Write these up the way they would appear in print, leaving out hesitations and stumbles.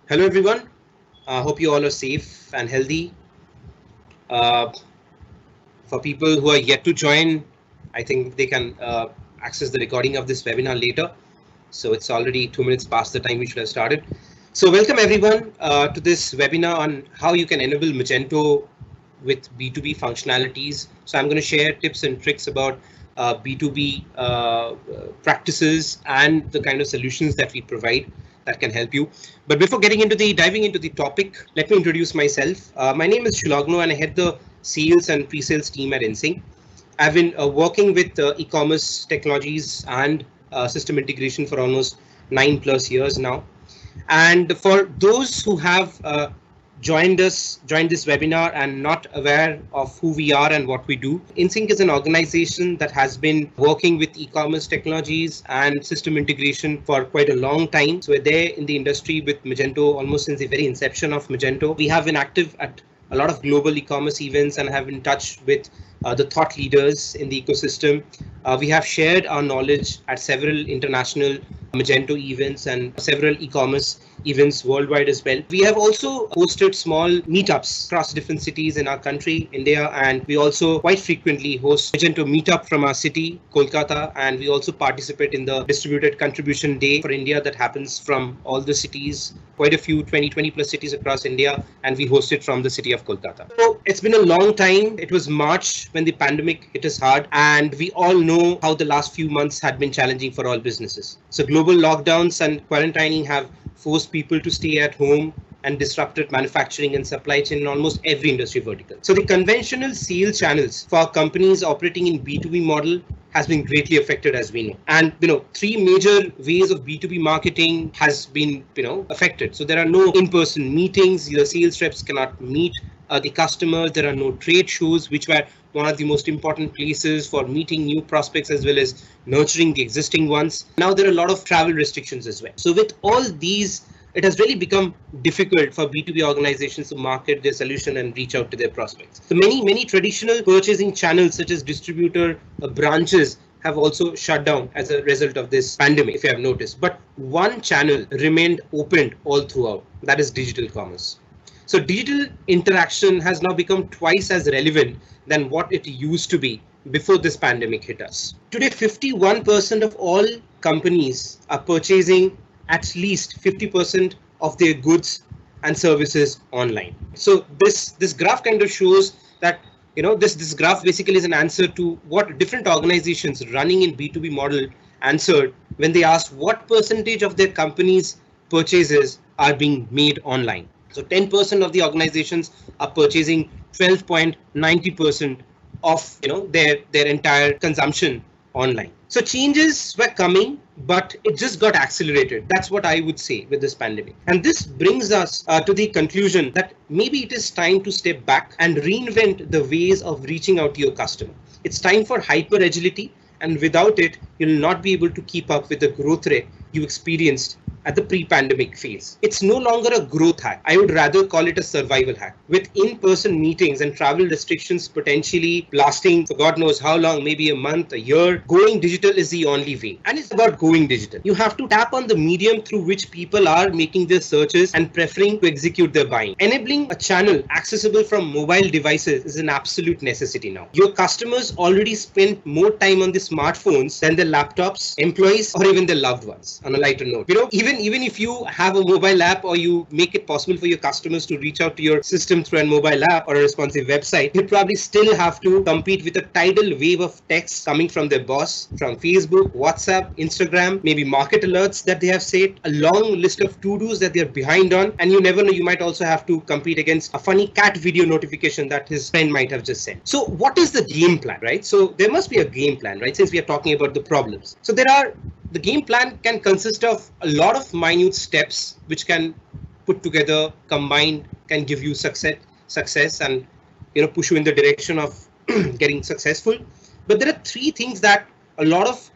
Hello everyone. Hope you all are safe and healthy. Uh, for people who are yet to join, I think they can access the recording of this webinar later. So it's already 2 minutes past the time we should have started. So welcome everyone to this webinar on how you can enable Magento with B2B functionalities. So I'm going to share tips and tricks about B2B practices and the kind of solutions that we provide that can help you. But before diving into the topic, let me introduce myself. My name is Sulagno and I head the sales and pre-sales team at InSync. I've been working with e-commerce technologies and system integration for almost 9+ years now. And for those who have joined this webinar and not aware of who we are and what we do, InSync is an organization that has been working with e-commerce technologies and system integration for quite a long time. So we're there in the industry with Magento almost since the very inception of Magento. We have been active at a lot of global e-commerce events and have in touch with the thought leaders in the ecosystem. We have shared our knowledge at several international Magento events and several e-commerce events worldwide as well. We have also hosted small meetups across different cities in our country, India, and we also quite frequently host Magento meetup from our city, Kolkata, and we also participate in the distributed contribution day for India that happens from all the cities, quite a few 20+ cities across India, and we host it from the city of Kolkata. So it's been a long time. It was March when the pandemic hit us hard, and we all know how the last few months had been challenging for all businesses. So global lockdowns and quarantining have forced people to stay at home and disrupted manufacturing and supply chain in almost every industry vertical. So the conventional sales channels for companies operating in B2B model has been greatly affected, as we know. And three major ways of B2B marketing has been affected. So there are no in-person meetings. The sales reps cannot meet the customers. There are no trade shows, which were one of the most important places for meeting new prospects as well as nurturing the existing ones. Now there are a lot of travel restrictions as well. So with all these, it has really become difficult for B2B organizations to market their solution and reach out to their prospects. So many traditional purchasing channels such as distributor branches have also shut down as a result of this pandemic, if you have noticed. But one channel remained open all throughout, that is digital commerce. So digital interaction has now become twice as relevant than what it used to be before this pandemic hit us. Today, 51% of all companies are purchasing at least 50% of their goods and services online. So this graph kind of shows that this graph basically is an answer to what different organizations running in B2B model answered when they asked what percentage of their company's purchases are being made online. So 10% of the organizations are purchasing 12.90% of their entire consumption online. So changes were coming, but it just got accelerated. That's what I would say with this pandemic. And this brings us to the conclusion that maybe it is time to step back and reinvent the ways of reaching out to your customer. It's time for hyper agility, and without it, you'll not be able to keep up with the growth rate you experienced at the pre-pandemic phase. It's no longer a growth hack. I would rather call it a survival hack. With in-person meetings and travel restrictions potentially lasting for God knows how long, maybe a month, a year, going digital is the only way. And it's about going digital. You have to tap on the medium through which people are making their searches and preferring to execute their buying. Enabling a channel accessible from mobile devices is an absolute necessity now. Your customers already spend more time on the smartphones than their laptops, employees, or even their loved ones. On a lighter note, even if you have a mobile app or you make it possible for your customers to reach out to your system through a mobile app or a responsive website, you probably still have to compete with a tidal wave of text coming from their boss, from Facebook, WhatsApp, Instagram, maybe market alerts that they have set, a long list of to-dos that they're behind on, and you never know, you might also have to compete against a funny cat video notification that his friend might have just sent. So what is the game plan, right? So there must be a game plan, right? Since we are talking about the problems. So the game plan can consist of a lot of minute steps which can put together, combined, can give you success and push you in the direction of getting successful. But there are three things that a lot of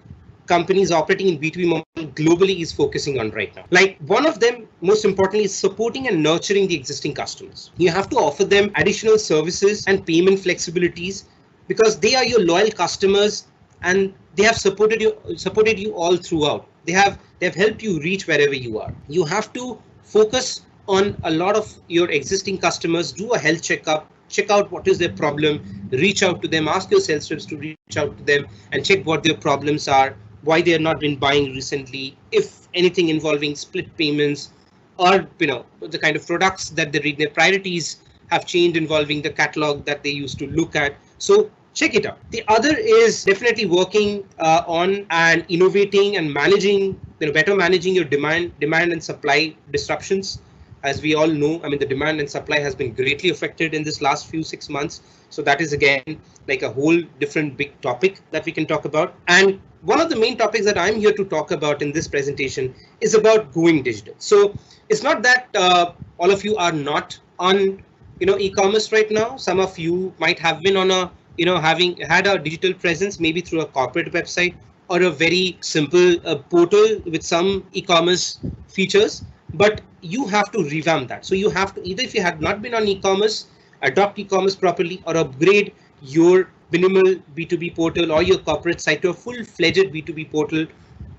companies operating in B2B model globally is focusing on right now. Like one of them, most importantly, is supporting and nurturing the existing customers. You have to offer them additional services and payment flexibilities because they are your loyal customers and they have supported you all throughout. They have helped you reach wherever you are. You have to focus on a lot of your existing customers, do a health checkup, check out what is their problem, reach out to them, ask your sales reps to reach out to them and check what their problems are, why they have not been buying recently, if anything involving split payments, or the kind of products that they read, their priorities have changed involving the catalog that they used to look at. So check it out. The other is definitely working on and innovating and managing, better managing your demand and supply disruptions. As we all know, I mean, the demand and supply has been greatly affected in this last 6 months. So that is again like a whole different big topic that we can talk about. And one of the main topics that I'm here to talk about in this presentation is about going digital. So it's not that all of you are not on e-commerce right now. Some of you might have been on a having had a digital presence, maybe through a corporate website or a very simple portal with some e-commerce features, but you have to revamp that. So you have to either, if you have not been on e-commerce, adopt e-commerce properly, or upgrade your minimal B2B portal or your corporate site to a full-fledged B2B portal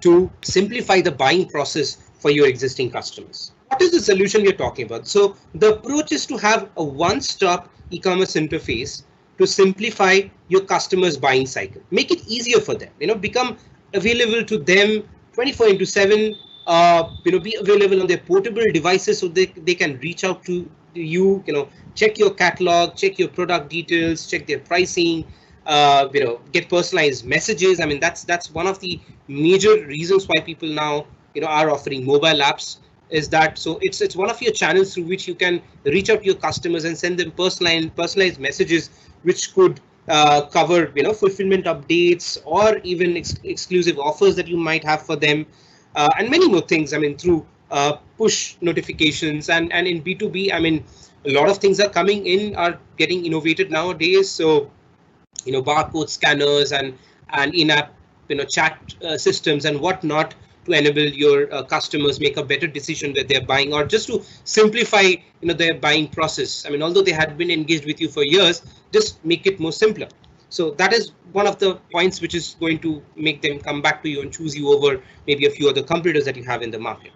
to simplify the buying process for your existing customers. What is the solution we're talking about? So the approach is to have a one-stop e-commerce interface to simplify your customers' buying cycle, make it easier for them, become available to them 24/7, be available on their portable devices so they can reach out to you, check your catalog, check your product details, check their pricing, get personalized messages. I mean, that's one of the major reasons why people now, are offering mobile apps, is that so it's one of your channels through which you can reach out to your customers and send them personalized messages, which could cover fulfillment updates or even exclusive offers that you might have for them, and many more things. I mean, through push notifications, and in B2B, I mean, a lot of things are coming in, are getting innovated nowadays. So barcode scanners and in-app chat systems and whatnot, to enable your customers make a better decision that they're buying, or just to simplify their buying process. I mean, although they had been engaged with you for years, just make it more simpler. So that is one of the points which is going to make them come back to you and choose you over maybe a few other competitors that you have in the market.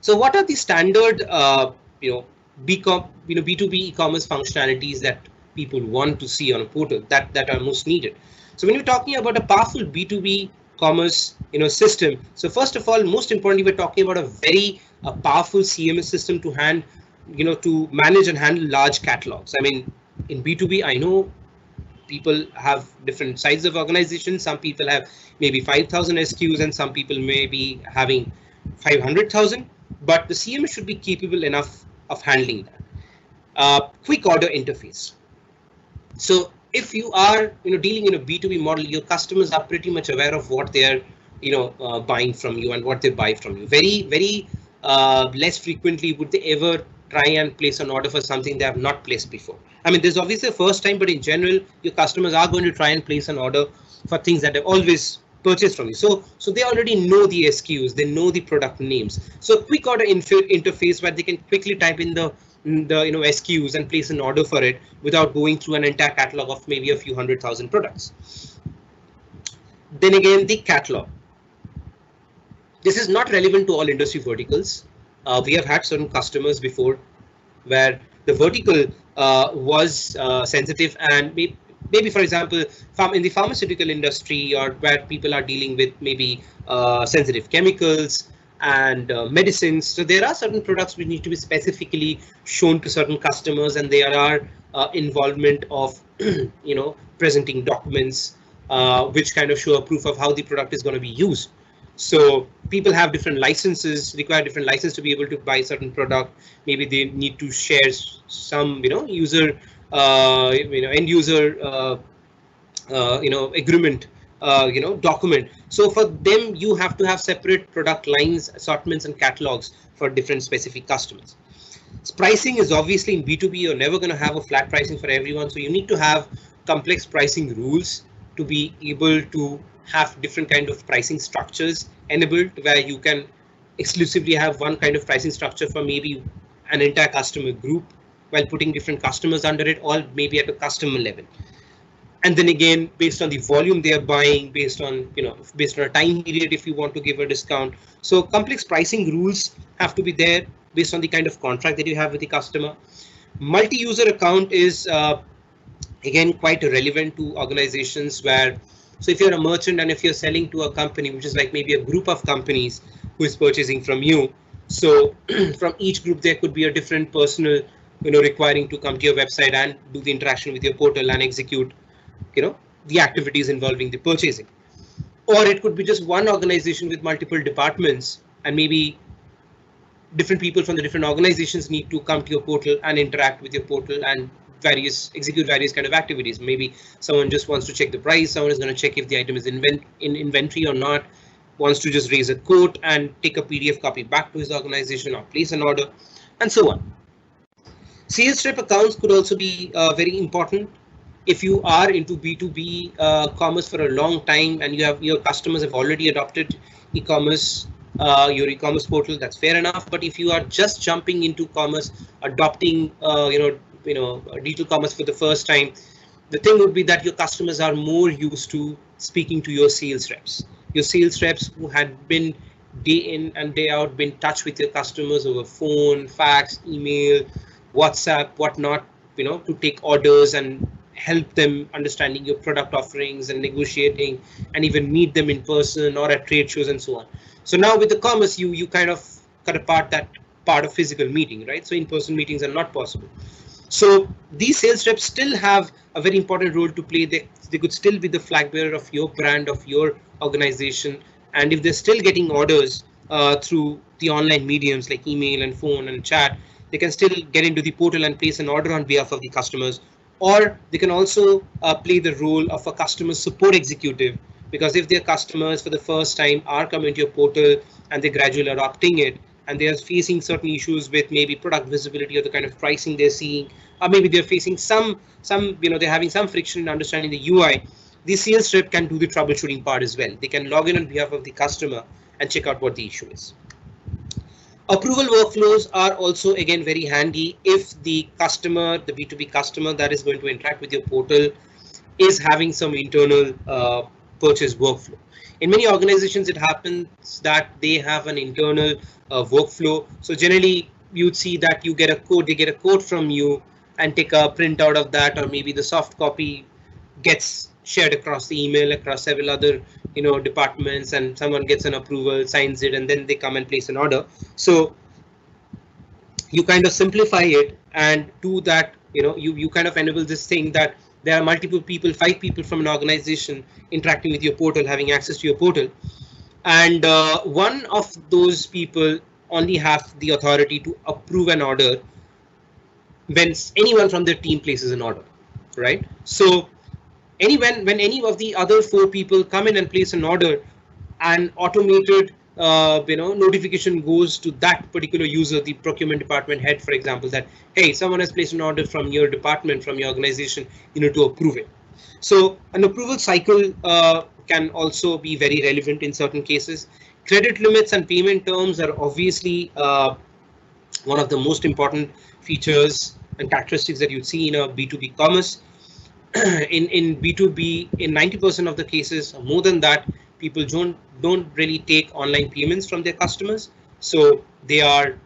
So what are the standard B2B e-commerce functionalities that people want to see on a portal that are most needed? So when you're talking about a powerful B2B commerce system, so first of all, most importantly, we're talking about a very powerful CMS system to to manage and handle large catalogs. I mean, in B2B, I know people have different sizes of organizations. Some people have maybe 5,000 SKUs and some people may be having 500,000, but the CMS should be capable enough of handling that. Quick order interface. So if you are dealing in a B2B model, your customers are pretty much aware of what they're buying from you and what they buy from you. Very less frequently would they ever try and place an order for something they have not placed before. I mean, there's obviously a first time, but in general, your customers are going to try and place an order for things that they've always purchased from you. So they already know the SKUs, they know the product names. So quick order interface where they can quickly type in the SKUs and place an order for it without going through an entire catalog of maybe a few 100,000 products. Then again, the catalog. This is not relevant to all industry verticals. We have had certain customers before where the vertical was sensitive, and maybe for example, in the pharmaceutical industry, or where people are dealing with maybe sensitive chemicals and medicines. So there are certain products which need to be specifically shown to certain customers, and there are involvement of presenting documents which kind of show a proof of how the product is going to be used. So people have different licenses, require different license to be able to buy certain product. Maybe they need to share some user end user agreement document. So for them, you have to have separate product lines, assortments, and catalogs for different specific customers. Pricing is obviously in B2B, you're never going to have a flat pricing for everyone. So you need to have complex pricing rules to be able to have different kind of pricing structures enabled, where you can exclusively have one kind of pricing structure for maybe an entire customer group while putting different customers under it, or maybe at a customer level. And then again, based on the volume they are buying, based on a time period, if you want to give a discount. So complex pricing rules have to be there. based on the kind of contract that you have with the customer. Multi-user account is again quite relevant to organizations where, so if you're a merchant and if you're selling to a company, which is like maybe a group of companies who is purchasing from you, so from each group there could be a different personnel, requiring to come to your website and do the interaction with your portal and execute, the activities involving the purchasing. Or it could be just one organization with multiple departments, and maybe different people from the different organizations need to come to your portal and interact with your portal and execute various kind of activities. Maybe someone just wants to check the price, someone is going to check if the item is in inventory or not, wants to just raise a quote and take a PDF copy back to his organization or place an order, and so on. Sales rep accounts could also be very important. If you are into B2B commerce for a long time and your customers have already adopted e-commerce, your e-commerce portal, that's fair enough. But if you are just jumping into commerce, adopting digital commerce for the first time, the thing would be that your customers are more used to speaking to your sales reps. Your sales reps who had been day in and day out been in touch with your customers over phone, fax, email, WhatsApp, whatnot, to take orders and help them understanding your product offerings and negotiating, and even meet them in person or at trade shows and so on. So now with the commerce, you kind of cut apart that part of physical meeting, right? So in-person meetings are not possible. So these sales reps still have a very important role to play. They could still be the flag bearer of your brand, of your organization. And if they're still getting orders through the online mediums like email and phone and chat, they can still get into the portal and place an order on behalf of the customers. Or they can also play the role of a customer support executive, because if their customers for the first time are coming to your portal and they gradually adopting it, and they are facing certain issues with maybe product visibility or the kind of pricing they're seeing, or maybe they're facing they're having some friction in understanding the UI, the sales rep can do the troubleshooting part as well. They can log in on behalf of the customer and check out what the issue is. Approval workflows are also again very handy if the customer, the B2B customer that is going to interact with your portal, is having some internal purchase workflow. In many organizations, it happens that they have an internal workflow. So generally, you'd see that you get a code, they get a code from you and take a printout of that, or maybe the soft copy gets shared across the email across several other departments, and someone gets an approval, signs it, and then they come and place an order. So you kind of simplify it and do that. You kind of enable this thing that there are multiple people, 5 people from an organization interacting with your portal, having access to your portal, and one of those people only have the authority to approve an order when anyone from their team places an order, right? So when any of the other 4 people come in and place an order, an automated notification goes to that particular user, the procurement department head, for example, that hey, someone has placed an order from your department, from your organization, you need to approve it. So an approval cycle can also be very relevant in certain cases. Credit limits and payment terms are obviously one of the most important features and characteristics that you'd see in a B2B commerce. In B2B, in 90% of the cases, more than that, people don't really take online payments from their customers. So they are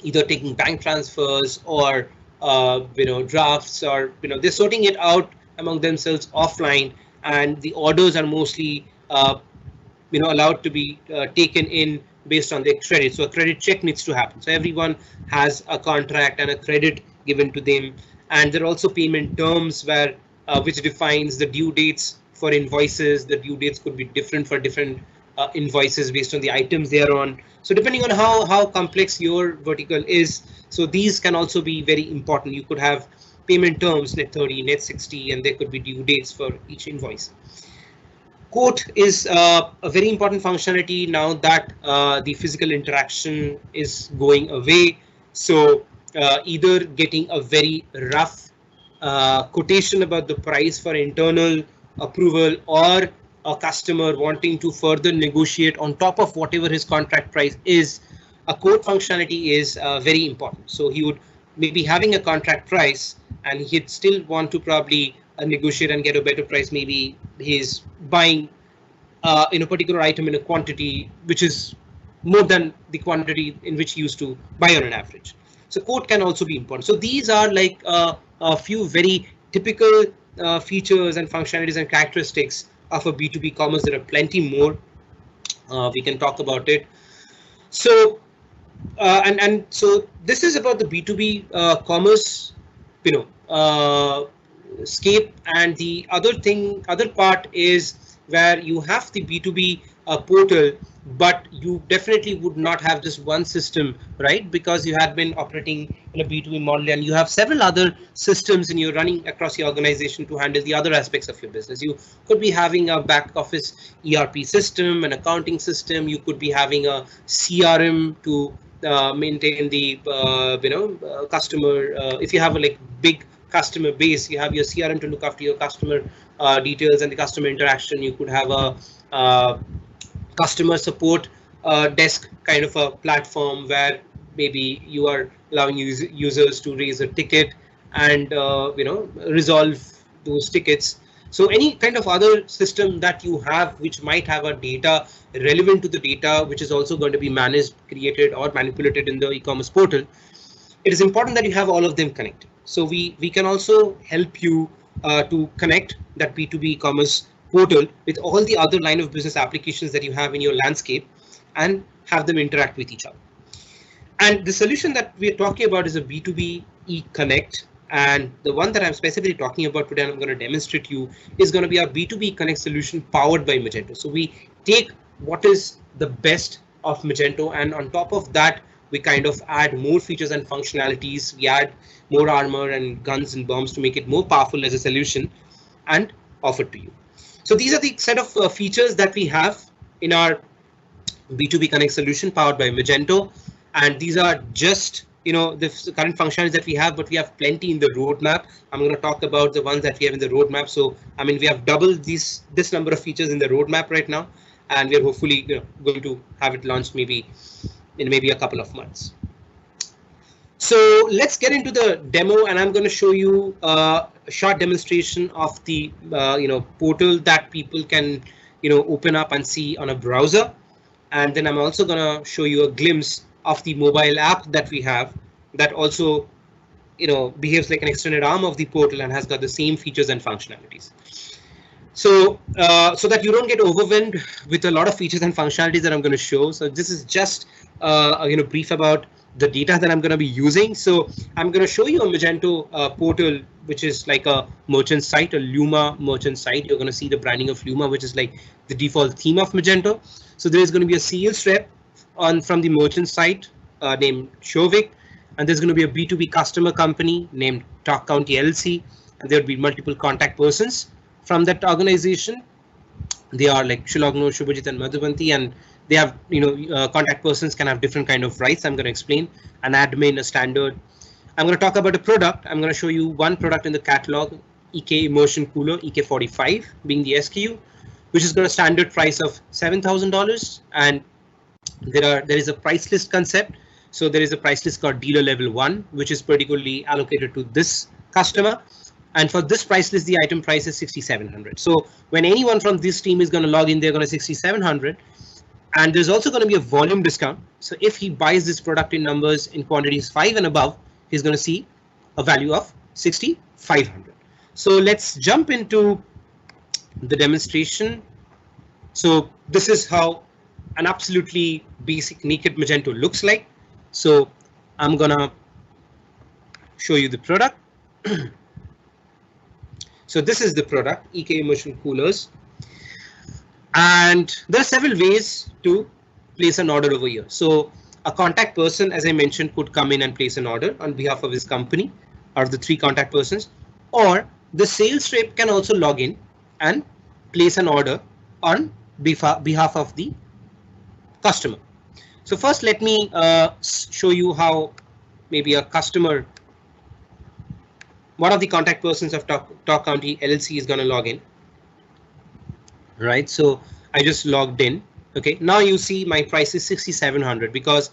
either taking bank transfers or drafts, or they're sorting it out among themselves offline, and the orders are mostly allowed to be taken in based on their credit. So a credit check needs to happen. So everyone has a contract and a credit given to them. And there are also payment terms where which defines the due dates for invoices. The due dates could be different for different invoices based on the items they are on. So depending on how complex your vertical is, so these can also be very important. You could have payment terms, net 30, net 60, and there could be due dates for each invoice. Quote is a very important functionality now that the physical interaction is going away. So either getting a very rough quotation about the price for internal approval, or a customer wanting to further negotiate on top of whatever his contract price is, a quote functionality is very important. So he would maybe having a contract price and he'd still want to probably negotiate and get a better price. Maybe he's buying in a particular item in a quantity which is more than the quantity in which you used to buy on an average. So quote can also be important. So these are like a few very typical features and functionalities and characteristics of a B2B commerce. There are plenty more. We can talk about it. So and so this is about the B2B commerce, you know, scape. And the other part is where you have the B2B portal, but you definitely would not have just one system, right? Because you had been operating in a B2B model and you have several other systems and you're running across your organization to handle the other aspects of your business. You could be having a back office ERP system, an accounting system. You could be having a CRM to maintain the customer. If you have a like big customer base, you have your CRM to look after your customer details and the customer interaction. You could have a customer support desk kind of a platform where maybe you are allowing users to raise a ticket and resolve those tickets. So any kind of other system that you have which might have a data relevant to the data which is also going to be managed, created or manipulated in the e-commerce portal, it is important that you have all of them connected. So we can also help you to connect that B2B e-commerce portal with all the other line of business applications that you have in your landscape and have them interact with each other. And the solution that we're talking about is a B2B eConnect. And the one that I'm specifically talking about today and I'm going to demonstrate to you is going to be our B2B Connect solution powered by Magento. So we take what is the best of Magento, and on top of that, we kind of add more features and functionalities. We add more armor and guns and bombs to make it more powerful as a solution and offer it to you. So these are the set of features that we have in our B2B Connect solution powered by Magento. And these are just the current functionalities that we have, but we have plenty in the roadmap. I'm going to talk about the ones that we have in the roadmap. So I mean, we have doubled this number of features in the roadmap right now, and we're hopefully going to have it launched maybe in maybe a couple of months. So let's get into the demo, and I'm going to show you a short demonstration of the portal that people can open up and see on a browser. And then I'm also going to show you a glimpse of the mobile app that we have that also behaves like an extended arm of the portal and has got the same features and functionalities. So so that you don't get overwhelmed with a lot of features and functionalities that I'm going to show. So this is just brief about the data that I'm going to be using. So I'm going to show you a Magento portal, which is like a merchant site, a Luma merchant site. You're going to see the branding of Luma, which is like the default theme of Magento. So there is going to be a sales rep from the merchant site named Shovik, and there's going to be a B2B customer company named Talk County LLC, and there will be multiple contact persons from that organization. They are like Sulagno, Shubhajit, and Madhubanti, and they have contact persons can have different kind of rights. I'm going to explain an admin, a standard. I'm going to talk about a product. I'm going to show you one product in the catalog, EK Immersion Cooler, EK45 being the SKU, which is got a standard price of $7,000, and there is a price list concept. So there is a price list called dealer level 1, which is particularly allocated to this customer. And for this price list, the item price is $6,700. So when anyone from this team is going to log in, they're going to $6,700. And there's also going to be a volume discount. So if he buys this product in numbers in quantities 5 and above, he's going to see a value of $6,500. So let's jump into the demonstration. So this is how an absolutely basic naked Magento looks like. So I'm gonna show you the product. So this is the product, EK Immersion Coolers. And there are several ways to place an order over here. So a contact person, as I mentioned, could come in and place an order on behalf of his company, out of the 3 contact persons, or the sales rep can also log in and place an order on behalf of the customer. So first, let me show you how maybe a customer, one of the contact persons of Talk County LLC is going to log in. Right, so I just logged in. Okay, now you see my price is $6,700 because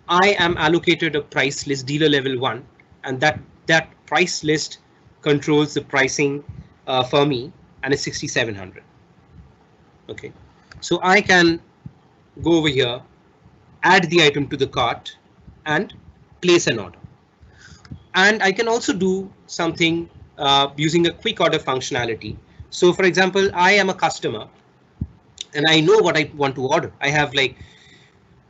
I am allocated a price list, dealer level 1, and that price list controls the pricing for me, and it's $6,700. Okay, so I can go over here add the item to the cart and place an order. And I can also do something using a quick order functionality. So for example, I am a customer and I know what I want to order. I have like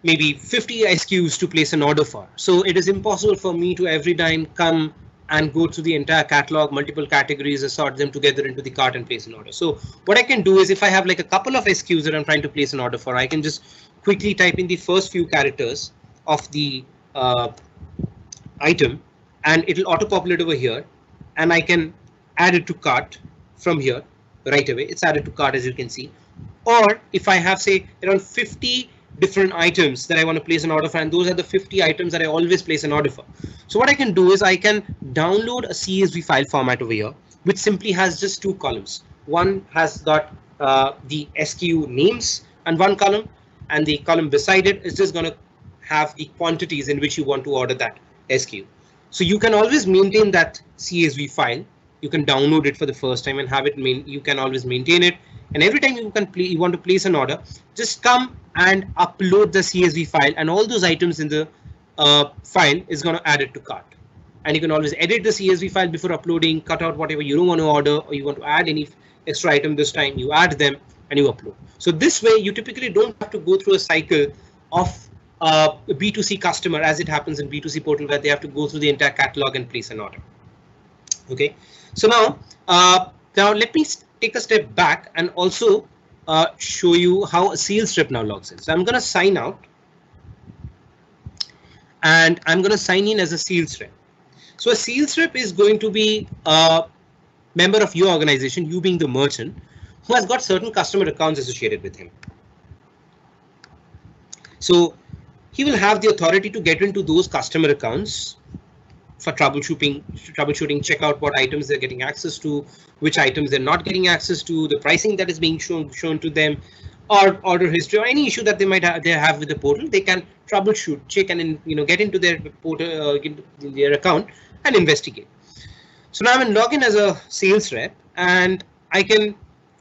maybe 50 SKUs to place an order for. So it is impossible for me to every time come and go through the entire catalog, multiple categories, assort them together into the cart and place an order. So what I can do is if I have like a couple of SKUs that I'm trying to place an order for, I can just quickly type in the first few characters of the item and it'll auto populate over here and I can add it to cart from here right away. It's added to cart, as you can see. Or if I have say around 50 different items that I want to place an order for, and those are the 50 items that I always place an order for. So what I can do is I can download a CSV file format over here, which simply has just two columns. One has got the SKU names and one column, and the column beside it is just going to have the quantities in which you want to order that SKU. So you can always maintain that CSV file. You can download it for the first time and have it you can always maintain it. And every time you want to place an order, just come and upload the CSV file, and all those items in the file is going to add it to cart. And you can always edit the CSV file before uploading, cut out whatever you don't want to order, or you want to add any extra item this time, you add them and you upload. So this way you typically don't have to go through a cycle of a B2C customer as it happens in B2C portal, where they have to go through the entire catalog and place an order. Okay, so now let me take a step back and also show you how a sales rep now logs in. So I'm going to sign out and I'm going to sign in as a sales rep. So a sales rep is going to be a member of your organization, you being the merchant, who has got certain customer accounts associated with him. So he will have the authority to get into those customer accounts for troubleshooting, check out what items they're getting access to, which items they're not getting access to, the pricing that is being shown to them, or order history, or any issue that they have with the portal. They can troubleshoot, check, and get into their portal, their account and investigate. So now I'm in login as a sales rep, and I can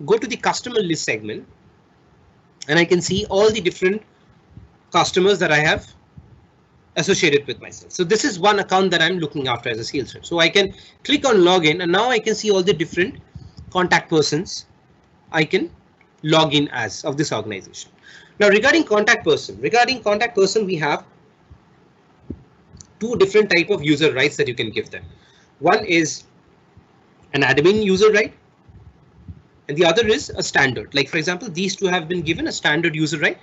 go to the customer list segment, and I can see all the different customers that I have associated with myself. So this is one account that I'm looking after as a sales rep. So I can click on login, and now I can see all the different contact persons I can log in as of this organization. Now regarding contact person, we have two different type of user rights that you can give them. One is an admin user right, and the other is a standard. Like for example, these two have been given a standard user right,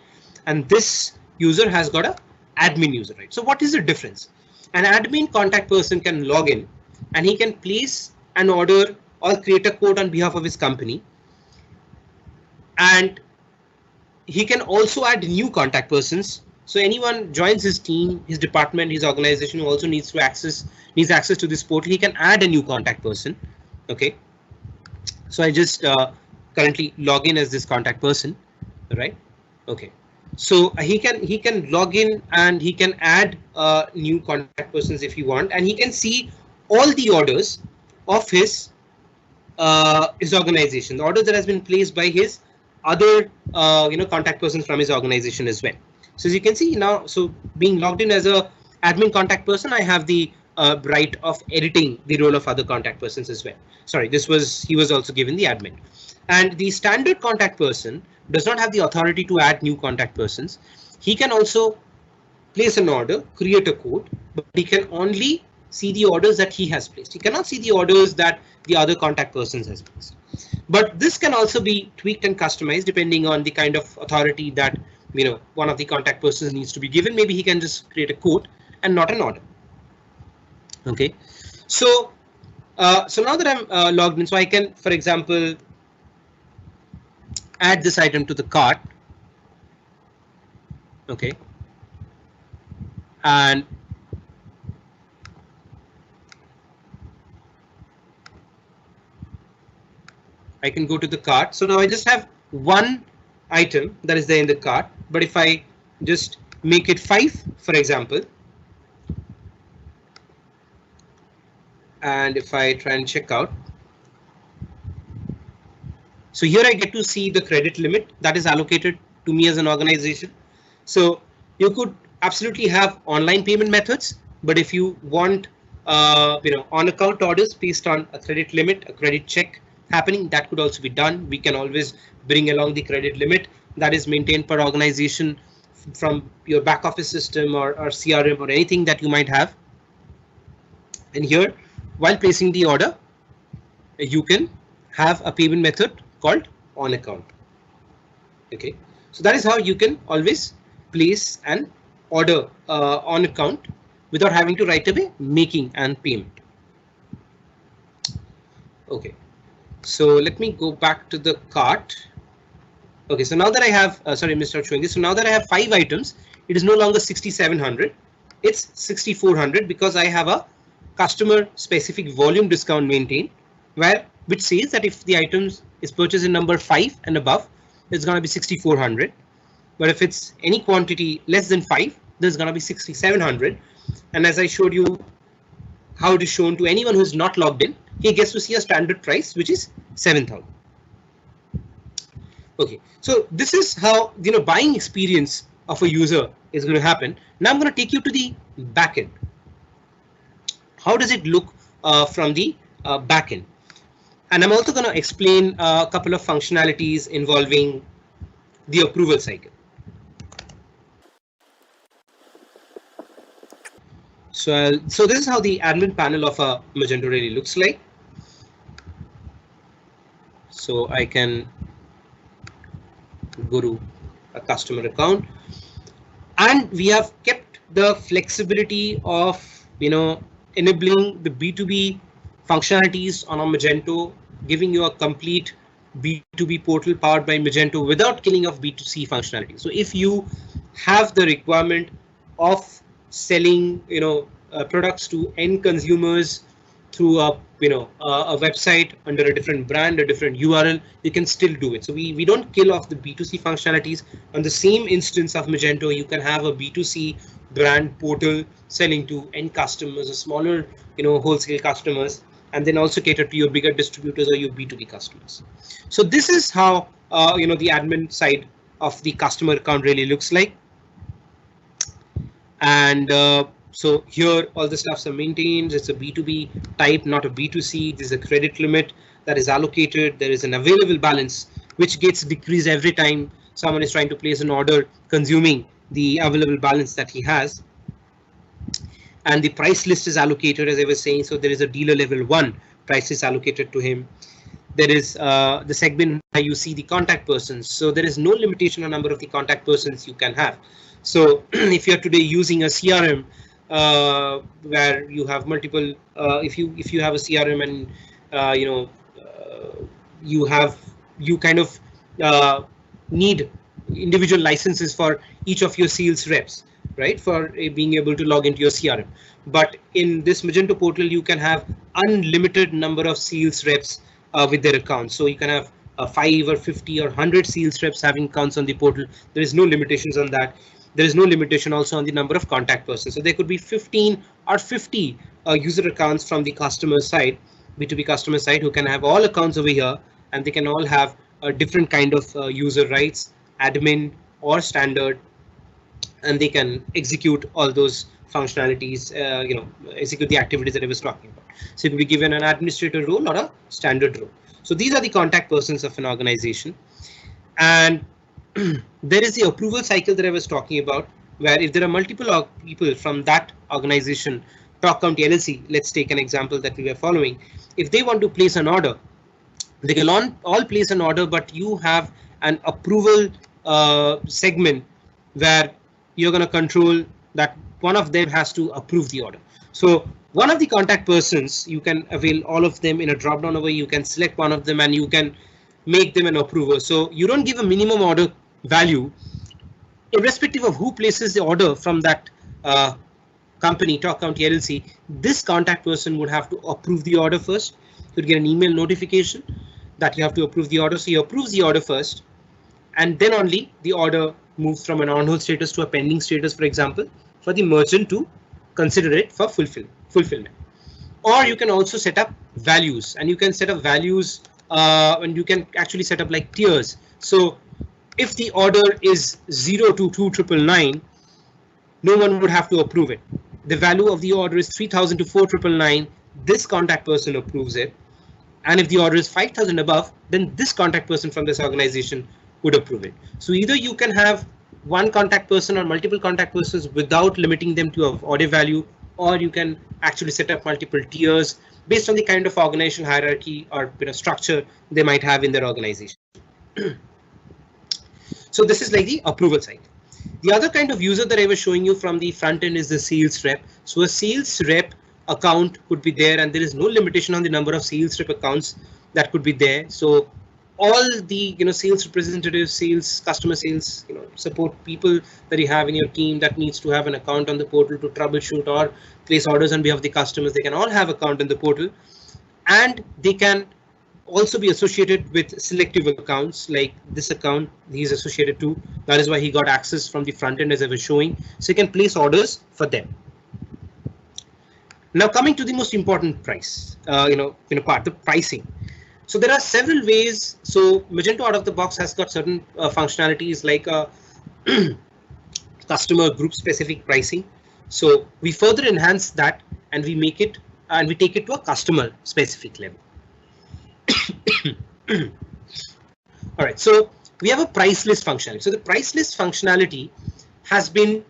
and this user has got a admin user right. So what is the difference? An admin contact person can log in and he can place an order or create a quote on behalf of his company, and he can also add new contact persons. So anyone joins his team, his department, his organization who also needs access to this portal, he can add a new contact person. Okay, so I just currently log in as this contact person, right? Okay. So he can log in and he can add new contact persons if you want, and he can see all the orders of his organization, the order that has been placed by his other contact persons from his organization as well. So as you can see now, so being logged in as a admin contact person, I have the right of editing the role of other contact persons as well. Sorry, he was also given the admin. And the standard contact person does not have the authority to add new contact persons. He can also place an order, create a quote, but he can only see the orders that he has placed. He cannot see the orders that the other contact persons has placed. But this can also be tweaked and customized depending on the kind of authority that one of the contact persons needs to be given. Maybe he can just create a quote and not an order. Okay, so now that I'm logged in, so I can, for example, add this item to the cart. Okay, and I can go to the cart. So now I just have one item that is there in the cart, but if I just make it 5, for example, and if I try and check out, so here I get to see the credit limit that is allocated to me as an organization. So You could absolutely have online payment methods, but if you want on account orders based on a credit limit, a credit check happening, that could also be done. We can always bring along the credit limit that is maintained per organization from your back office system or CRM or anything that you might have. And here, while placing the order, you can have a payment method called on account. Okay, so that is how you can always place an order on account without having to right away making an payment. Okay, so let me go back to the cart. Okay, so now that I have, sorry, Mr. showing this. So now that I have 5 items, it is no longer 6,700. It's 6,400 because I have a customer specific volume discount maintained, which says that if the items is purchased in number 5 and above, it's going to be 6,400. But if it's any quantity less than 5, there's going to be 6,700. And as I showed you how it is shown to anyone who's not logged in, he gets to see a standard price, which is 7,000. Okay, so this is how buying experience of a user is going to happen. Now I'm going to take you to the backend. How does it look from the backend? And I'm also going to explain a couple of functionalities involving the approval cycle. So this is how the admin panel of a Magento really looks like. So I can go to a customer account, and we have kept the flexibility of enabling the B2B functionalities on a Magento, giving you a complete B2B portal powered by Magento without killing off B2C functionality. So if you have the requirement of selling products to end consumers through a website under a different brand, a different URL, you can still do it. So we don't kill off the B2C functionalities. On the same instance of Magento, you can have a B2C brand portal selling to end customers or smaller wholesale customers, and then also cater to your bigger distributors or your B2B customers. So this is how the admin side of the customer account really looks like. And so here all the stuffs are maintained. It's a B2B type, not a B2C. There's a credit limit that is allocated. There is an available balance which gets decreased every time someone is trying to place an order consuming the available balance that he has. And the price list is allocated, as I was saying. So there is a dealer level 1 price is allocated to him. There is the segment where you see the contact persons. So there is no limitation on number of the contact persons you can have. So if you're today using a CRM where you have multiple, if you have a CRM and you kind of need individual licenses for each of your sales reps, right, for being able to log into your CRM. But in this Magento portal, you can have unlimited number of sales reps with their accounts. So you can have 5 or 50 or 100 sales reps having accounts on the portal. There is no limitations on that. There is no limitation also on the number of contact persons. So there could be 15 or 50 user accounts from the customer side, B2B customer side, who can have all accounts over here, and they can all have a different kind of user rights, admin or standard, and they can execute all those functionalities, execute the activities that I was talking about. So you can be given an administrator role or a standard role. So these are the contact persons of an organization. And there is the approval cycle that I was talking about, where if there are multiple people from that organization, Talk County LLC, let's take an example that we were following. If they want to place an order, they can all place an order, but you have an approval segment where you're going to control that one of them has to approve the order. So one of the contact persons, you can avail all of them in a drop down over. You can select one of them and you can make them an approver. So you don't give a minimum order value, irrespective of who places the order from that company, Talk County LLC. This contact person would have to approve the order first. You'd get an email notification that you have to approve the order. So you approve the order first, and then only the order moves from an on hold status to a pending status, for example, for the merchant to consider it for fulfillment. Or you can also set up values, and you can set up values and you can actually set up like tiers. So if the order is 0 to 2,999, no one would have to approve it. The value of the order is 3,000 to 4,999. This contact person approves it. And if the order is 5,000 above, then this contact person from this organization would approve it. So either you can have one contact person or multiple contact persons without limiting them to a order value, or you can actually set up multiple tiers based on the kind of organizational hierarchy or structure they might have in their organization. So this is like the approval side. The other kind of user that I was showing you from the front end is the sales rep. So a sales rep account could be there, and there is no limitation on the number of sales rep accounts that could be there. So all the sales representatives, sales, customer sales, support people that you have in your team that needs to have an account on the portal to troubleshoot or place orders on behalf of the customers, they can all have account in the portal, and they can also be associated with selective accounts like this account he's associated to. That is why he got access from the front end as I was showing. So you can place orders for them. Now coming to the most important price, part, the pricing. So there are several ways. So Magento out of the box has got certain functionalities like customer group specific pricing. So we further enhance that and we make it and we take it to a customer specific level. All right, so we have a price list functionality. So the price list functionality has been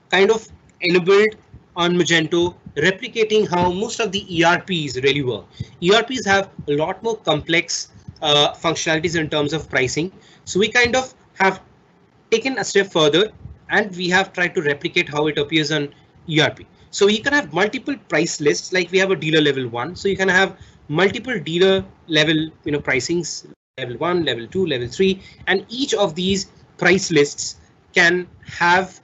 kind of enabled on Magento, replicating how most of the ERPs really work. ERPs have a lot more complex functionalities in terms of pricing. So we kind of have taken a step further and we have tried to replicate how it appears on ERP. So you can have multiple price lists, like we have a dealer level 1. So you can have multiple dealer level pricings, level 1, level 2, level 3, and each of these price lists can have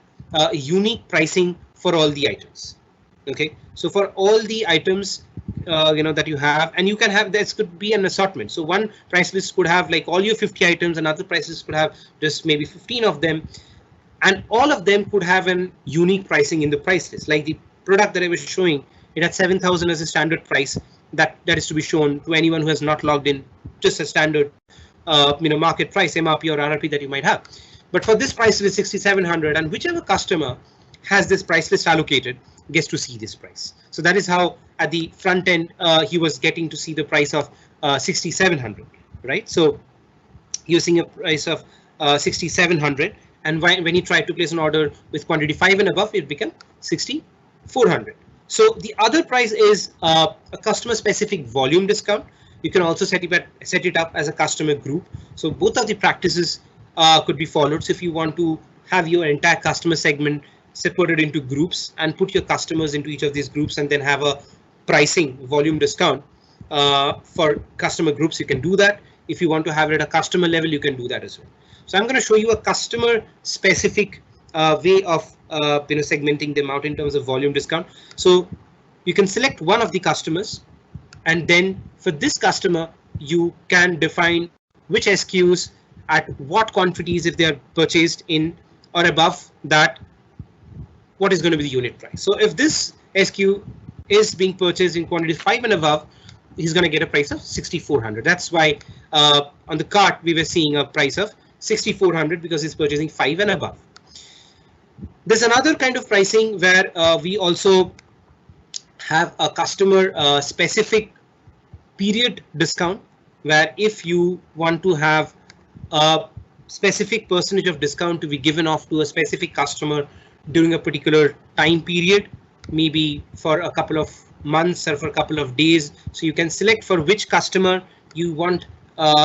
unique pricing for all the items. Okay, so for all the items that you have, and you can have, this could be an assortment. So one price list could have like all your 50 items, another price list could have just maybe 15 of them, and all of them could have an unique pricing in the price list. Like the product that I was showing, it had 7,000 as a standard price that is to be shown to anyone who has not logged in, just a standard market price, MRP or RRP that you might have. But for this price list 6,700, and whichever customer has this price list allocated gets to see this price. So that is how at the front end he was getting to see the price of 6,700, right? So using a price of 6,700, and when he tried to place an order with quantity 5 and above, it became 6,400. So the other price is a customer specific volume discount. You can also set it up as a customer group. So both of the practices could be followed. So if you want to have your entire customer segment separated into groups and put your customers into each of these groups and then have a pricing volume discount for customer groups, you can do that. If you want to have it at a customer level, you can do that as well. So I'm going to show you a customer specific way of segmenting them out in terms of volume discount. So you can select one of the customers, and then for this customer you can define which SKUs at what quantities, if they are purchased in or above that, what is going to be the unit price. So if this SKU is being purchased in quantity 5 and above, he's going to get a price of 6,400. That's why on the cart we were seeing a price of 6,400 because he's purchasing 5 and above. There's another kind of pricing where we also have a customer specific period discount, where if you want to have a specific percentage of discount to be given off to a specific customer during a particular time period, maybe for a couple of months or for a couple of days. So you can select for which customer you want,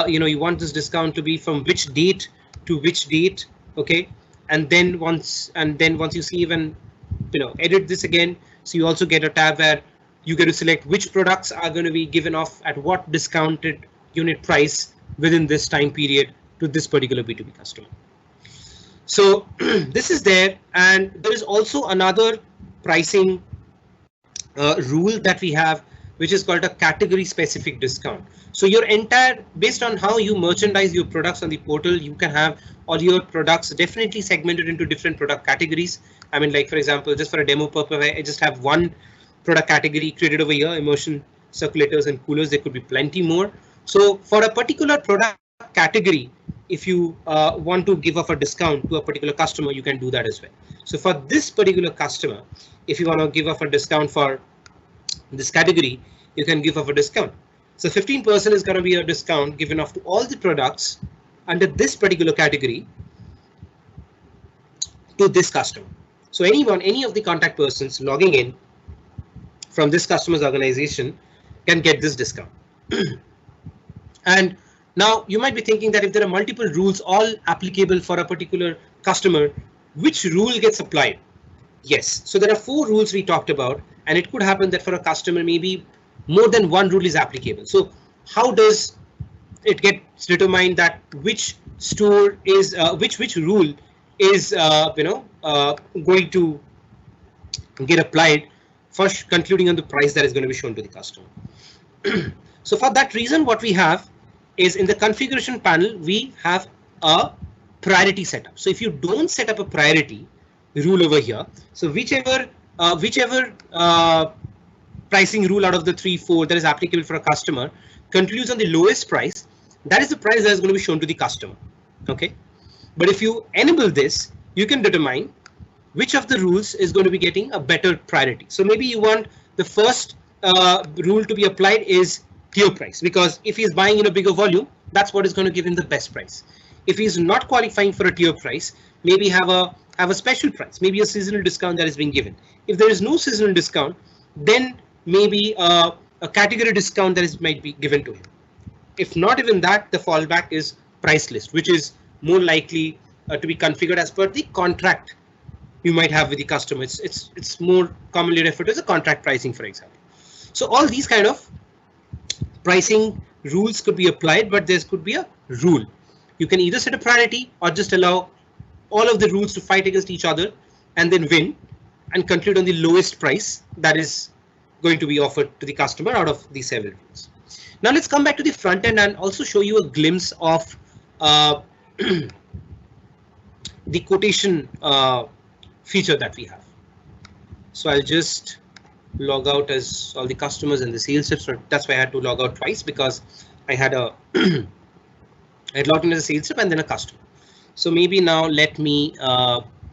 you want this discount to be from which date to which date. Okay, and then once you save and edit this again, so you also get a tab where you get to select which products are going to be given off at what discounted unit price within this time period to this particular B2B customer. So this is there, and there is also another pricing rule that we have, which is called a category specific discount. So your entire, based on how you merchandise your products on the portal, you can have all your products definitely segmented into different product categories. I mean, like for example, just for a demo purpose, I just have one product category created over here: immersion circulators and coolers. There could be plenty more. So for a particular product category, if you want to give off a discount to a particular customer, you can do that as well. So for this particular customer, if you want to give off a discount for this category, you can give off a discount. So 15% is going to be a discount given off to all the products under this particular category to this customer. So any of the contact persons logging in from this customer's organization can get this discount. And now you might be thinking that if there are multiple rules all applicable for a particular customer, which rule gets applied? Yes, so there are 4 rules we talked about, and it could happen that for a customer maybe more than one rule is applicable. So how does it get determined that which store is which rule is going to get applied, first concluding on the price that is going to be shown to the customer. So for that reason, what we have is in the configuration panel, we have a priority setup. So if you don't set up a priority rule over here, so whichever pricing rule out of the 3, 4 that is applicable for a customer concludes on the lowest price, that is the price that is going to be shown to the customer. Okay, but if you enable this, you can determine which of the rules is going to be getting a better priority. So maybe you want the first rule to be applied is tier price, because if he's buying in a bigger volume, that's what is going to give him the best price. If he's not qualifying for a tier price, maybe have a special price, maybe a seasonal discount that is being given. If there is no seasonal discount, then maybe a category discount that might be given to him. If not even that, the fallback is price list, which is more likely to be configured as per the contract you might have with the customer. It's more commonly referred to as a contract pricing, for example. So all these kind of pricing rules could be applied, but there could be a rule. You can either set a priority or just allow all of the rules to fight against each other and then win and conclude on the lowest price that is going to be offered to the customer out of these several rules. Now let's come back to the front end and also show you a glimpse of the quotation feature that we have. So I'll just log out as all the customers and the sales reps. So that's why I had to log out twice, because I had I had logged in as a sales rep and then a customer. So maybe now let me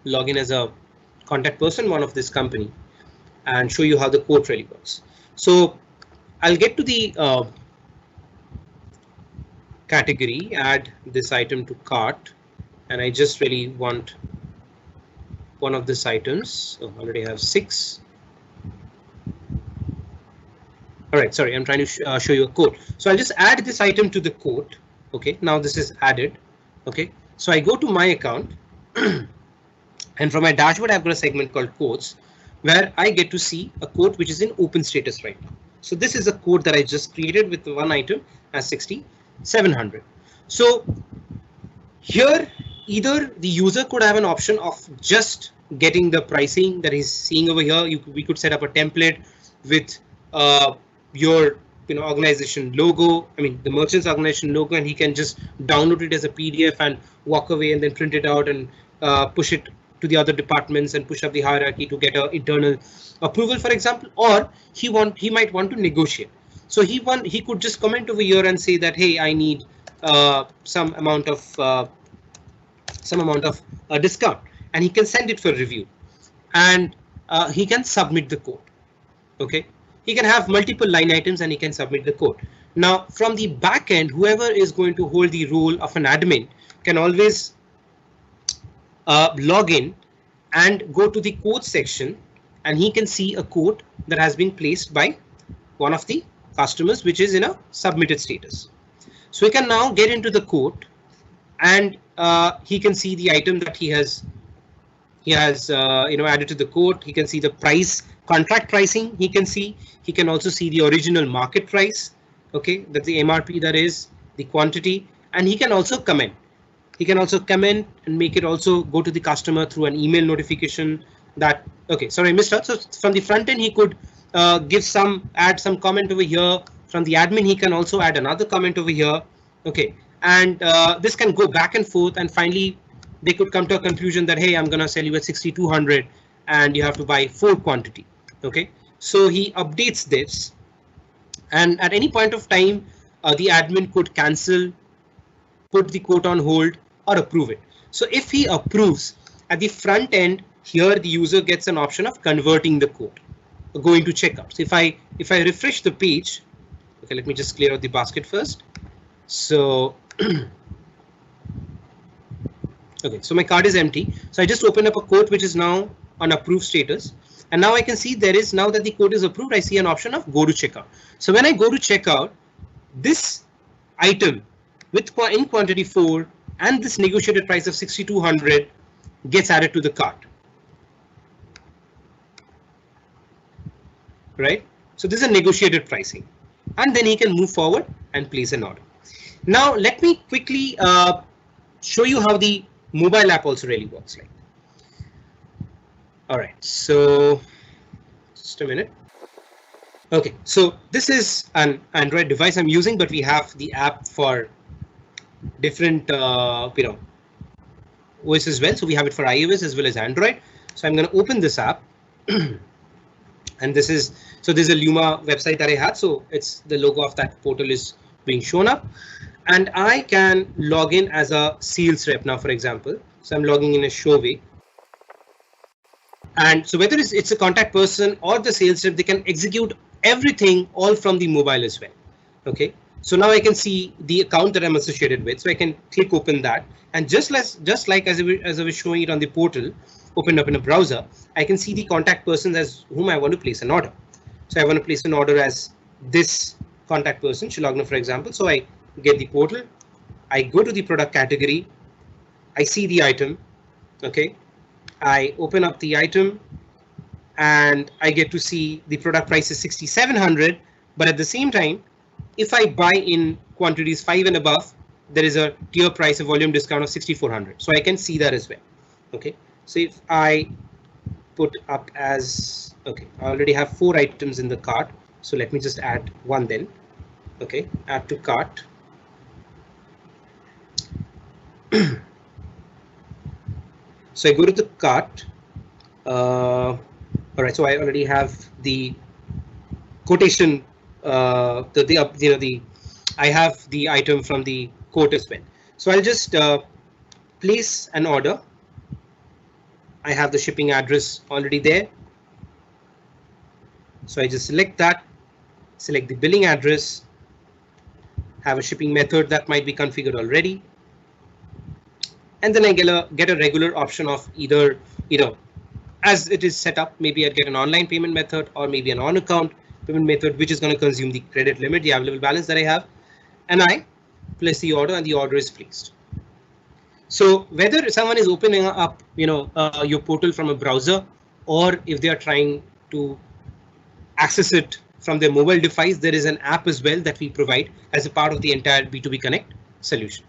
log in as a contact person, one of this company, and show you how the quote really works. So I'll get to the category, add this item to cart, and I just really want one of these items. So already have 6. All right, sorry, I'm trying to show you a quote. So I'll just add this item to the quote. Okay, now this is added. Okay, so I go to my account and from my dashboard, I've got a segment called quotes where I get to see a quote which is in open status right now. So this is a quote that I just created with one item as 6,700. So here, either the user could have an option of just getting the pricing that he's seeing over here. We could set up a template with your organization logo, the merchant's organization logo, and he can just download it as a PDF and walk away and then print it out and push it to the other departments and push up the hierarchy to get an internal approval, for example. Or he might want to negotiate. So he could just comment over here and say that, hey, I need some amount of a discount, and he can send it for review, and he can submit the quote. Okay, he can have multiple line items and he can submit the quote. Now from the back end, whoever is going to hold the role of an admin can always log in and go to the quote section, and he can see a quote that has been placed by one of the customers, which is in a submitted status. So he can now get into the quote, and he can see the item that he has added to the quote. He can see the price, contract pricing. He can also see the original market price. Okay, that's the MRP, that is the quantity, and he can also comment. He can also comment and make it also go to the customer through an email notification that, okay, sorry, I missed out. So from the front end, he could add some comment over here. From the admin, he can also add another comment over here. Okay, and this can go back and forth, and finally they could come to a conclusion that, hey, I'm gonna sell you at 6,200 and you have to buy 4 quantity. Okay, so he updates this, and at any point of time, the admin could cancel put the quote on hold, or approve it. So if he approves, at the front end here, the user gets an option of converting the quote, going to checkout. So if I refresh the page, okay, let me just clear out the basket first. So okay, so my cart is empty. So I just open up a quote which is now on approved status. And now I can see there is, now that the quote is approved, I see an option of go to checkout. So when I go to checkout, this item in quantity 4 and this negotiated price of 6,200 gets added to the cart. Right? So this is a negotiated pricing. And then he can move forward and place an order. Now let me quickly show you how the mobile app also really works like. All right, so just a minute. Okay, so this is an Android device I'm using, but we have the app for different OS as well. So we have it for iOS as well as Android. So I'm going to open this app. And this is, so there's a Luma website that I had. So it's the logo of that portal is being shown up. And I can log in as a sales rep now, for example. So I'm logging in as Shove. And so whether it's a contact person or the sales rep, they can execute everything all from the mobile as well. Okay, so now I can see the account that I'm associated with. So I can click open that. And just like as I was showing it on the portal, opened up in a browser, I can see the contact person as whom I want to place an order. So I want to place an order as this contact person, Sulagno, for example. So I get the portal, I go to the product category, I see the item, okay, I open up the item and I get to see the product price is 6,700, but at the same time, if I buy in quantities 5 and above, there is a tier price, a volume discount of 6,400. So I can see that as well. Okay, so if I put up as, okay, I already have 4 items in the cart. So let me just add one then. Okay, add to cart. So I go to the cart. All right, so I already have the quotation. I have the item from the quote as well. So I'll just place an order. I have the shipping address already there. So I just select that, select the billing address, have a shipping method that might be configured already. And then I get a regular option of either, as it is set up, maybe I'd get an online payment method or maybe an on account payment method, which is going to consume the credit limit, the available balance that I have. And I place the order and the order is placed. So whether someone is opening up, your portal from a browser, or if they are trying to access it from their mobile device, there is an app as well that we provide as a part of the entire B2B Connect solution.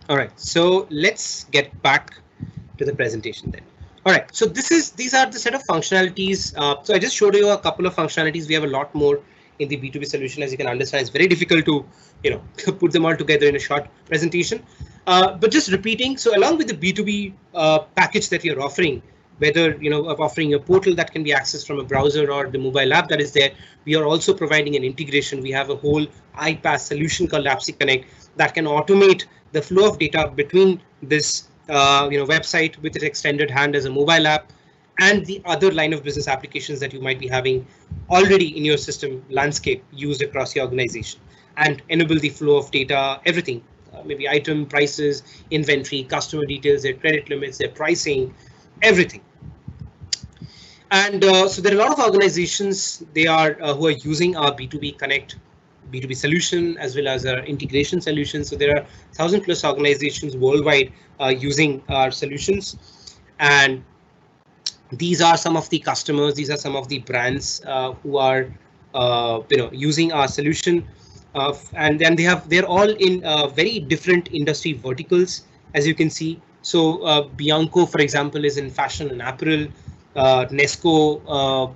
All right, so let's get back to the presentation then. All right, so these are the set of functionalities. So I just showed you a couple of functionalities. We have a lot more in the B2B solution. As you can understand, it's very difficult to put them all together in a short presentation. But just repeating, so along with the B2B package that you're offering, whether of offering a portal that can be accessed from a browser or the mobile app that is there, we are also providing an integration. We have a whole iPaaS solution called InSync Connect that can automate the flow of data between this website with its extended hand as a mobile app and the other line of business applications that you might be having already in your system landscape used across your organization, and enable the flow of data, everything, maybe item prices, inventory, customer details, their credit limits, their pricing, everything. And so there are a lot of organizations who are using our B2B Connect B2B solution as well as our integration solutions. So there are 1,000+ organizations worldwide using our solutions, and these are some of the customers. These are some of the brands who are using our solution, and then they're all in very different industry verticals, as you can see. So Bianco, for example, is in fashion and apparel. Nesco,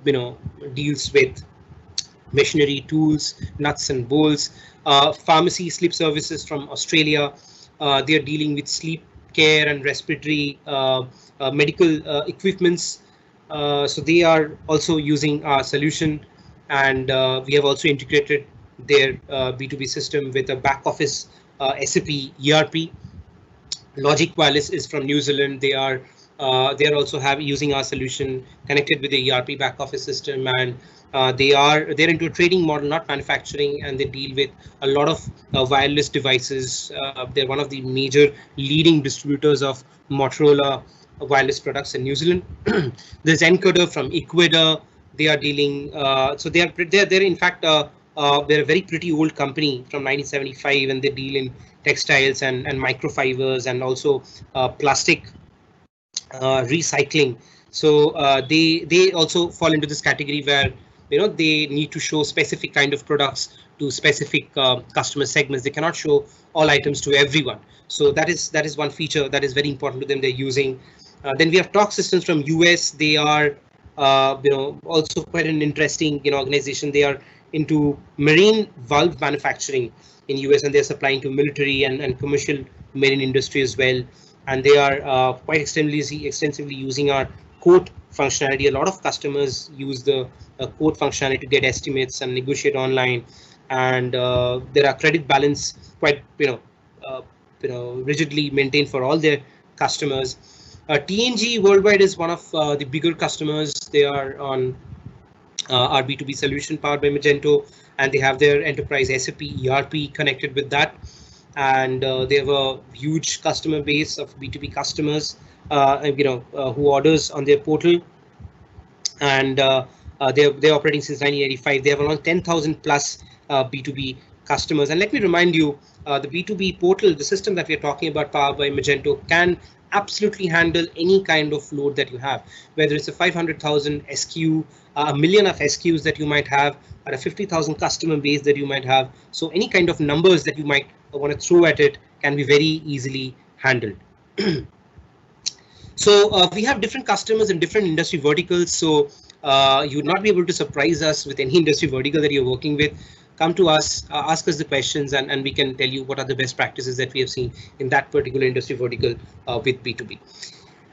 deals with machinery, tools, nuts and bolts. Pharmacy sleep services from Australia. They are dealing with sleep care and respiratory medical equipments. So they are also using our solution, and we have also integrated their B2B system with a back office SAP ERP. Logic Wireless is from New Zealand. They are also using our solution connected with the ERP back office system, and they're into a trading model, not manufacturing, and they deal with a lot of wireless devices. They're one of the major leading distributors of Motorola wireless products in New Zealand. There's Encoder from Ecuador. They are dealing. So they're in fact they're a very pretty old company from 1975, and they deal in textiles and microfibers and also plastic recycling. So they also fall into this category where they need to show specific kind of products to specific customer segments. They cannot show all items to everyone. So that is one feature that is very important to them. They're using. Then we have Talk Systems from US. They are also quite an interesting organization. They are into marine valve manufacturing in US, and they're supplying to military and commercial marine industry as well. And they are quite extensively using our quote functionality. A lot of customers use the quote functionality to get estimates and negotiate online. And there are credit balance quite rigidly maintained for all their customers. TNG Worldwide is one of the bigger customers. They are on our B2B solution powered by Magento, and they have their enterprise SAP ERP connected with that. And they have a huge customer base of B2B customers, who orders on their portal. And they're operating since 1985. They have around 10,000 plus B2B customers. And let me remind you, the B2B portal, the system that we're talking about powered by Magento, can absolutely handle any kind of load that you have, whether it's a 500,000 SKU, a million of SKUs that you might have, or a 50,000 customer base that you might have. So any kind of numbers that you might want to throw at it can be very easily handled. So we have different customers in different industry verticals. So you would not be able to surprise us with any industry vertical that you're working with. Come to us, ask us the questions, and we can tell you what are the best practices that we have seen in that particular industry vertical with B2B.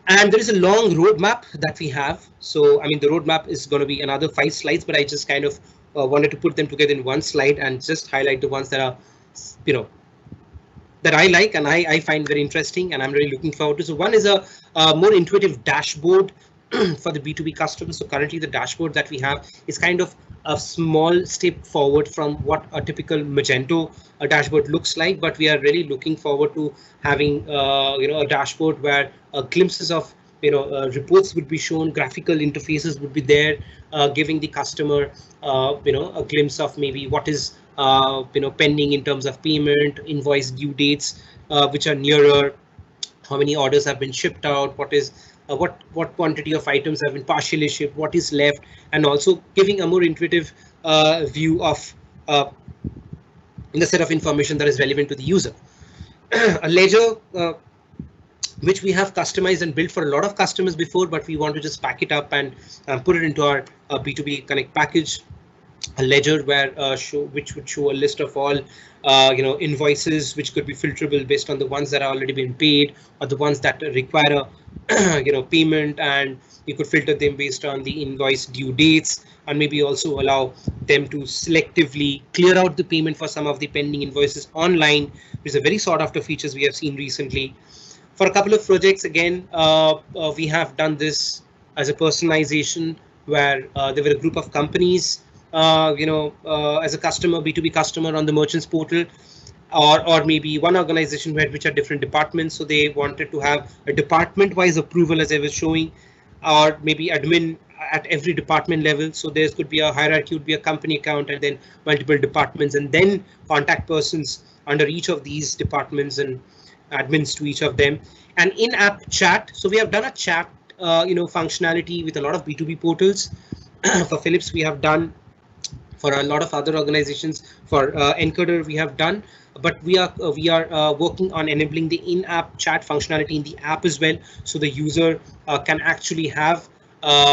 And there is a long roadmap that we have. So, I mean, the roadmap is going to be another 5 slides, but I just kind of wanted to put them together in one slide and just highlight the ones that are, that I like and I find very interesting, and I'm really looking forward to. So one is a more intuitive dashboard for the B2B customers. So currently the dashboard that we have is kind of a small step forward from what a typical Magento dashboard looks like, but we are really looking forward to having a dashboard where glimpses of reports would be shown, graphical interfaces would be there, giving the customer a glimpse of maybe what is pending in terms of payment, invoice due dates which are nearer, how many orders have been shipped out, what is what quantity of items have been partially shipped, what is left, and also giving a more intuitive view of the set of information that is relevant to the user. A ledger which we have customized and built for a lot of customers before, but we want to just pack it up and put it into our B2B Connect package. A ledger where which would show a list of all invoices which could be filterable based on the ones that are already been paid or the ones that require a payment, and you could filter them based on the invoice due dates, and maybe also allow them to selectively clear out the payment for some of the pending invoices online, which is a very sought after features we have seen recently. For a couple of projects, again, we have done this as a personalization where there were a group of companies as a customer, B2B customer on the merchants portal, or maybe one organization which are different departments. So they wanted to have a department-wise approval, as I was showing, or maybe admin at every department level. So there could be a hierarchy, would be a company account, and then multiple departments, and then contact persons under each of these departments and admins to each of them. And in-app chat. So we have done a chat, functionality with a lot of B2B portals. For Philips, we have done. For a lot of other organizations, for Encoder, we have done, but we are working on enabling the in-app chat functionality in the app as well, so the user can actually have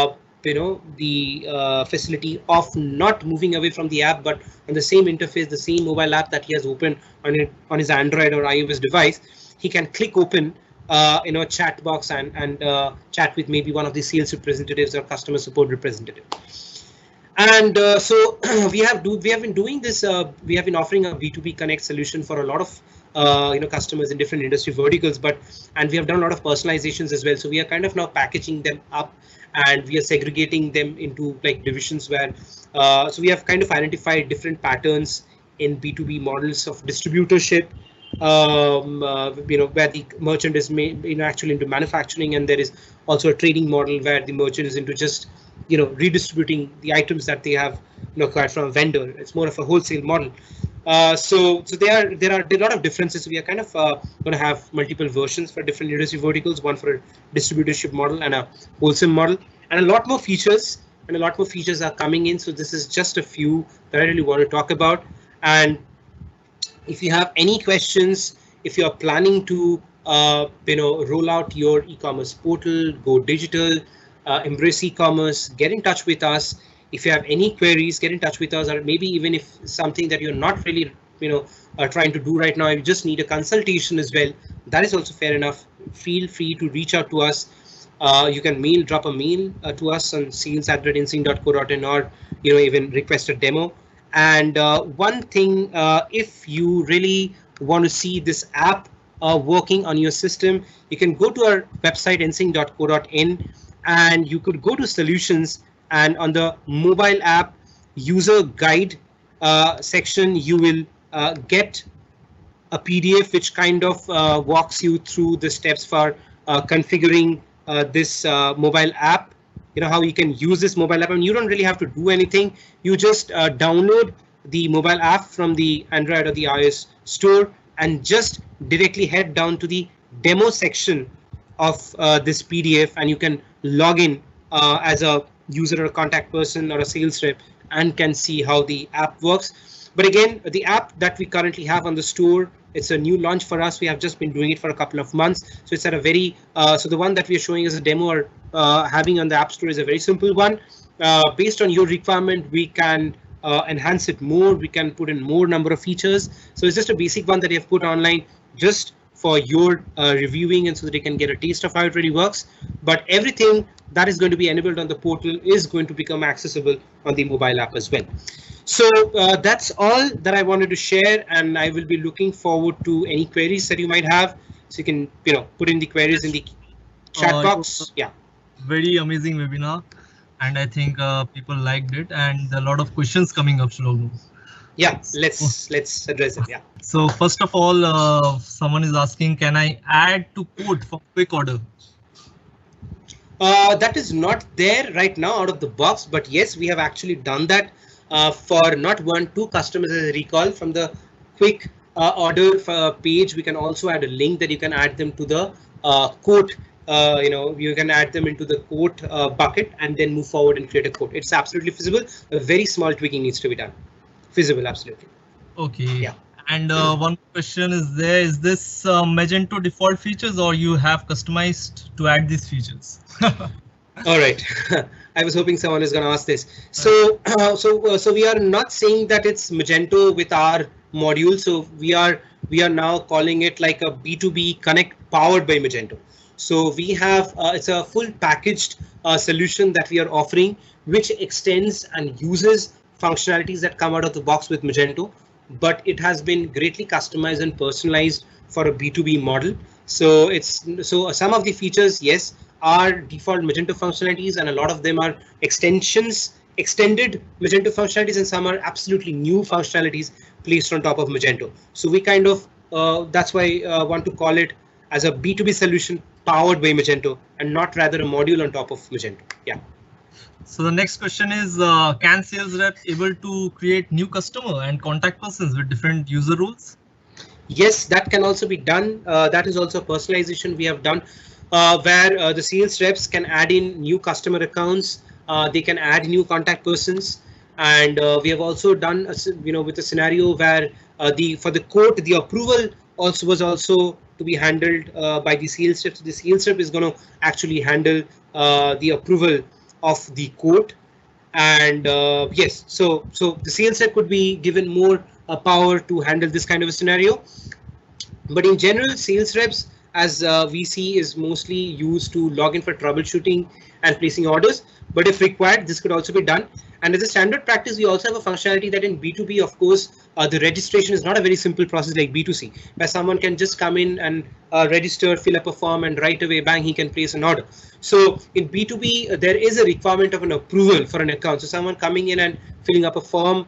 the facility of not moving away from the app, but on the same interface, the same mobile app that he has opened on his Android or iOS device, he can click open chat box and chat with maybe one of the sales representatives or customer support representative. And so we have been doing this. We have been offering a B2B Connect solution for a lot of customers in different industry verticals, and we have done a lot of personalizations as well. So we are kind of now packaging them up, and we are segregating them into like divisions where so we have kind of identified different patterns in B2B models of distributorship, where the merchant is actually into manufacturing, and there is also a trading model where the merchant is into just redistributing the items that they have acquired from a vendor. It's more of a wholesale model. So there are a lot of differences. So we are kind of going to have multiple versions for different industry verticals, one for a distributorship model and a wholesale model, and a lot more features. And a lot more features are coming in. So this is just a few that I really want to talk about. And if you have any questions, if you are planning to roll out your e-commerce portal, go digital, embrace e-commerce, get in touch with us. If you have any queries, get in touch with us, or maybe even if something that you're not really trying to do right now, you just need a consultation as well, that is also fair enough. Feel free to reach out to us. You can drop a mail to us on sales@insync.co.in, or even request a demo. And one thing, if you really want to see this app working on your system, you can go to our website insync.co.in, and you could go to solutions, and on the mobile app user guide section, you will get a PDF which kind of walks you through the steps for configuring this mobile app. How you can use this mobile app, and you don't really have to do anything. You just download the mobile app from the Android or the iOS store and just directly head down to the demo section of this PDF, and you can log in as a user or a contact person or a sales rep and can see how the app works. But again, the app that we currently have on the store, it's a new launch for us. We have just been doing it for a couple of months. So it's at a very, so the one that we are showing as a demo or having on the App Store is a very simple one. Based on your requirement, we can enhance it more. We can put in more number of features. So it's just a basic one that we have put online just for your reviewing, and so that you can get a taste of how it really works. But everything that is going to be enabled on the portal is going to become accessible on the mobile app as well. So that's all that I wanted to share, and I will be looking forward to any queries that you might have. So you can put in the queries in the chat box. Yeah. Very amazing webinar, and I think people liked it, and a lot of questions coming up, Sulagno. Yeah, let's address it. Yeah. So first of all, someone is asking, can I add to quote for quick order? That is not there right now out of the box, but yes, we have actually done that for not 1, 2 customers, as I recall. From the quick order page, we can also add a link that you can add them to the quote. You can add them into the quote bucket and then move forward and create a quote. It's absolutely feasible. A very small tweaking needs to be done. Feasible, absolutely. Okay. Yeah. And one question is there, is this Magento default features, or you have customized to add these features? All right. I was hoping someone is going to ask this. So we are not saying that it's Magento with our module. So we are now calling it like a B2B Connect powered by Magento. So we have it's a full packaged solution that we are offering, which extends and uses functionalities that come out of the box with Magento, but it has been greatly customized and personalized for a B2B model. So some of the features, yes, are default Magento functionalities, and a lot of them are extended Magento functionalities, and some are absolutely new functionalities placed on top of Magento. So we kind of that's why I want to call it as a B2B solution powered by Magento, and not rather a module on top of Magento. Yeah. So the next question is, can sales rep able to create new customer and contact persons with different user roles? Yes, that can also be done. That is also a personalization we have done, where the sales reps can add in new customer accounts. They can add new contact persons, and we have also done with a scenario where for the quote, the approval was also to be handled by the sales rep. So the sales rep is going to actually handle the approval of the quote, and yes, so the sales rep could be given more power to handle this kind of a scenario. But in general, sales reps as we see, is mostly used to log in for troubleshooting and placing orders. But if required, this could also be done. And as a standard practice, we also have a functionality that in B2B, of course, the registration is not a very simple process like B2C, where someone can just come in and register, fill up a form, and right away, bang, he can place an order. So in B2B, there is a requirement of an approval for an account. So someone coming in and filling up a form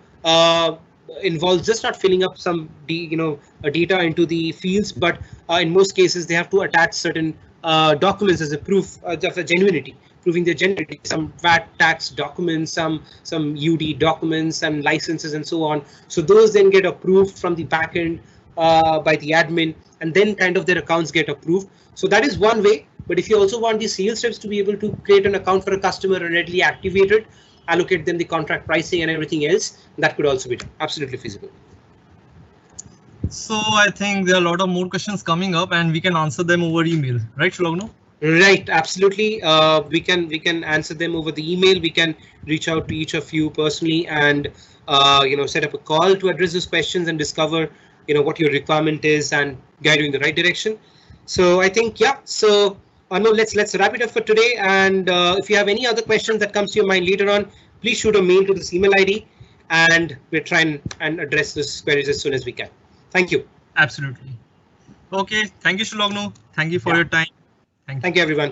involves just not filling up some data into the fields, but in most cases, they have to attach certain documents as a proof of a genuinity, proving their genuinity, some VAT tax documents, some UD documents and licenses and so on. So those then get approved from the backend by the admin, and then kind of their accounts get approved. So that is one way. But if you also want the sales reps to be able to create an account for a customer and readily activate it, allocate them the contract pricing and everything else, that could also be done. Absolutely feasible. So I think there are a lot of more questions coming up, and we can answer them over email, right, Sulagno? Right, absolutely. We can answer them over the email. We can reach out to each of you personally and set up a call to address those questions and discover what your requirement is and guide you in the right direction. So I think So no, let's wrap it up for today. And if you have any other questions that comes to your mind later on, please shoot a mail to this email ID, and we'll try and address those queries as soon as we can. Thank you. Absolutely. Okay. Thank you, Sulagno. Thank you for your time. Thank you, everyone.